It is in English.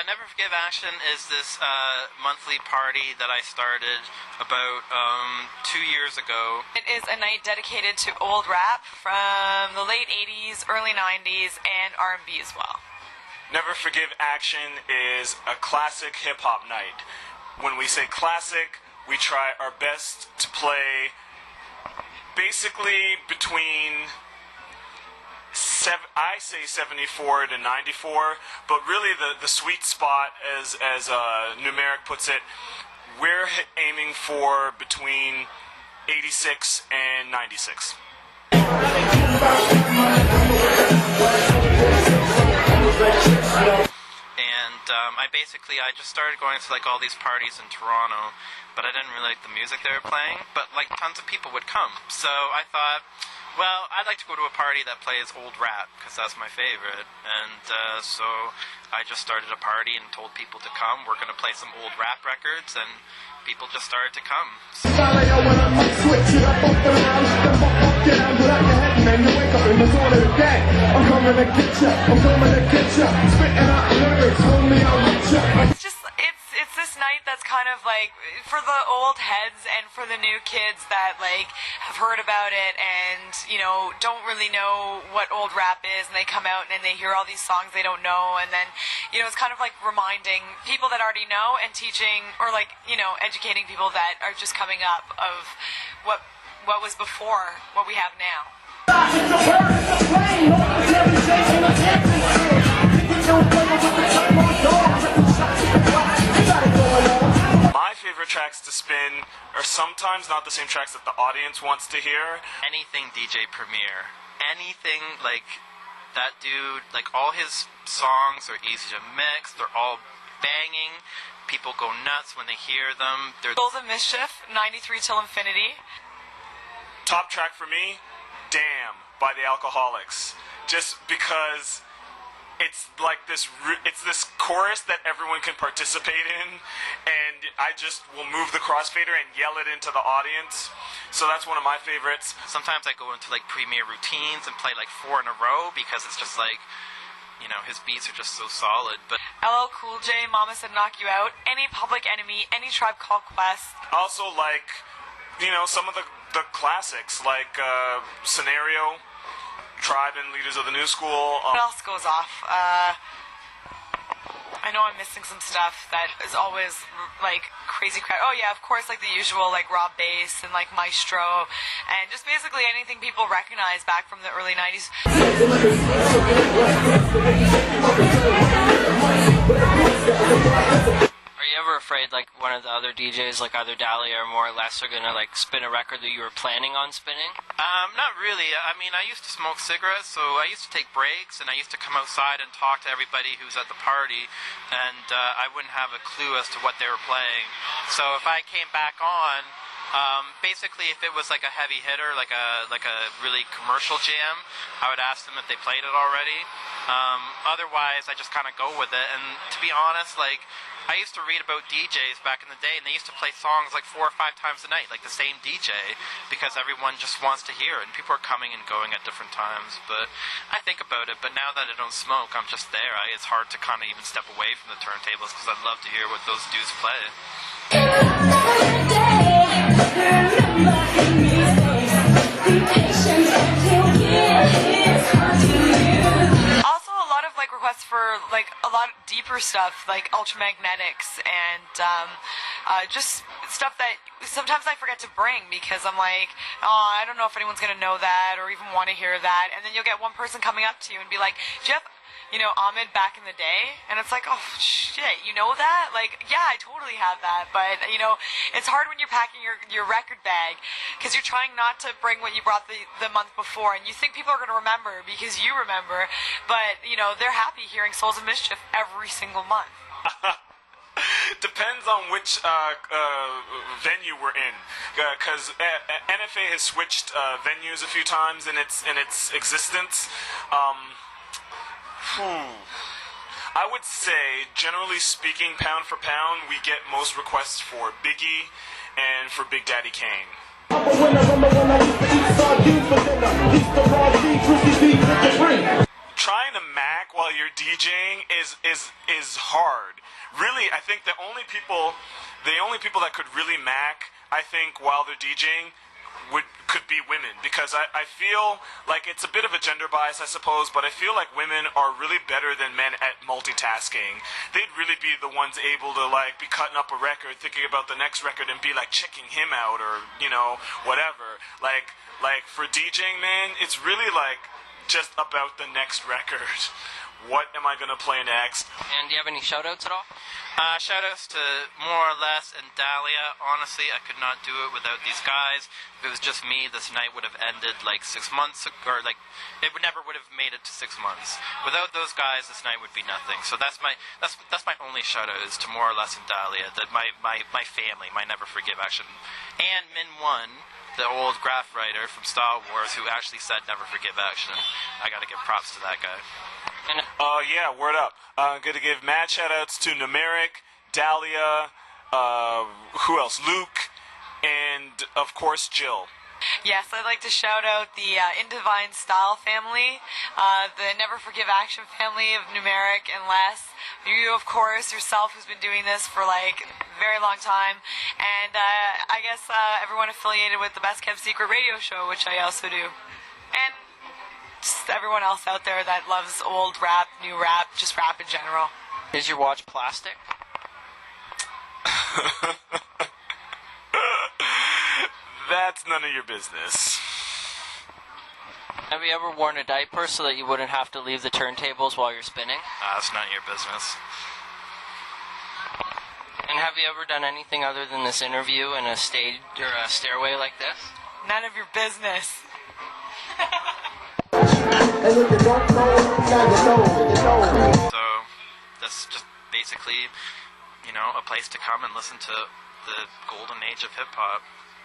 Never Forgive Action is this monthly party that I started about 2 years ago. It is a night dedicated to old rap from the late 80s, early 90s, and R&B as well. Never Forgive Action is a classic hip-hop night. When we say classic, we try our best to play basically between I say 74 to 94, but really the sweet spot, as Numeric puts it, we're aiming for between 86 and 96. I just started going to like all these parties in Toronto, but I didn't really like the music they were playing, but like tons of people would come. So I thought, well, I'd like to go to a party that plays old rap, because that's my favorite. And so I just started a party and told people to come. We're going to play some old rap records, and people just started to come. It's this night that's kind of like for the old heads and for the new kids that like have heard about it and, you know, don't really know what old rap is, and they come out and they hear all these songs they don't know, and then, you know, it's kind of like reminding people that already know and teaching, or like, you know, educating people that are just coming up of what was before what we have now. My favorite tracks to spin are sometimes not the same tracks that the audience wants to hear. Anything DJ Premier, anything like that dude, like all his songs are easy to mix, they're all banging, people go nuts when they hear them. Souls of Mischief, 93 Till Infinity. Top track for me, Damn by the Alcoholics, just because it's like this chorus that everyone can participate in, and I just will move the crossfader and yell it into the audience. So that's one of my favorites. Sometimes I go into like Premier routines and play like 4 in a row because it's just like, you know, his beats are just so solid. But LL Cool J, Mama Said Knock You Out, any Public Enemy, any Tribe Called Quest. Also like, you know, some of the classics like Scenario, Tribe and Leaders of the New School. What else goes off? I know I'm missing some stuff that is always like crazy crowd. Oh yeah, of course, like the usual, like Rob Bass and like Maestro, and just basically anything people recognize back from the early 90s. Are you ever afraid like one of the other DJs, like either Dalia or More or Less, are gonna like spin a record that you were planning on spinning? Not really. I mean, I used to smoke cigarettes, so I used to take breaks, and I used to come outside and talk to everybody who's at the party, and I wouldn't have a clue as to what they were playing. So if I came back on, basically if it was like a heavy hitter, like a really commercial jam, I would ask them if they played it already. Otherwise, I just kind of go with it, and to be honest, like, I used to read about DJs back in the day, and they used to play songs like 4 or 5 times a night, like the same DJ, because everyone just wants to hear it, and people are coming and going at different times. But I think about it, but now that I don't smoke, I'm just there. It's hard to kind of even step away from the turntables, because I'd love to hear what those dudes play. Requests for like a lot of deeper stuff like Ultramagnetics and just stuff that sometimes I forget to bring because I'm like, oh, I don't know if anyone's gonna know that or even want to hear that, and then you'll get one person coming up to you and be like, Jeff, you know, Ahmed back in the day, and it's like, oh shit, you know that? Like, yeah, I totally have that, but you know, it's hard when you're packing your record bag because you're trying not to bring what you brought the month before, and you think people are going to remember because you remember, but you know, they're happy hearing Souls of Mischief every single month. Depends on which venue we're in, because NFA has switched venues a few times in its existence. I would say, generally speaking, pound for pound, we get most requests for Biggie and for Big Daddy Kane. Trying to Mac while while you're DJing is hard. Really, I think the only people that could really mac, I think, while they're DJing could be women, because I feel like it's a bit of a gender bias, I suppose, but I feel like women are really better than men at multitasking. They'd really be the ones able to like be cutting up a record, thinking about the next record, and be like checking him out, or whatever. Like for DJing, man, it's really like just about the next record. What am I gonna play next? And do you have any shoutouts at all? Shoutouts to More or Less and Dalia. Honestly, I could not do it without these guys. If it was just me, this night would have ended like 6 months ago, or like it never would have made it to 6 months. Without those guys, this night would be nothing. So that's my only shoutout, is to More or Less and Dalia. That my family, my Never Forgive action, and Min One, the old graph writer from Star Wars, who actually said Never Forgive action. I gotta give props to that guy. Yeah, word up. I'm going to give mad shoutouts to Numeric, Dalia, who else? Luke, and of course Jill. Yes, I'd like to shout out the In Divine Style family, the Never Forgive Action family of Numeric and Les. You, of course, yourself, who's been doing this for like a very long time, and I guess everyone affiliated with the Best Kept Secret radio show, which I also do, and just everyone else out there that loves old rap, new rap, just rap in general. Is your watch plastic? That's none of your business. Have you ever worn a diaper so that you wouldn't have to leave the turntables while you're spinning? That's none of your business. And have you ever done anything other than this interview in a stage or a stairway like this? None of your business. So that's just basically, a place to come and listen to the golden age of hip hop.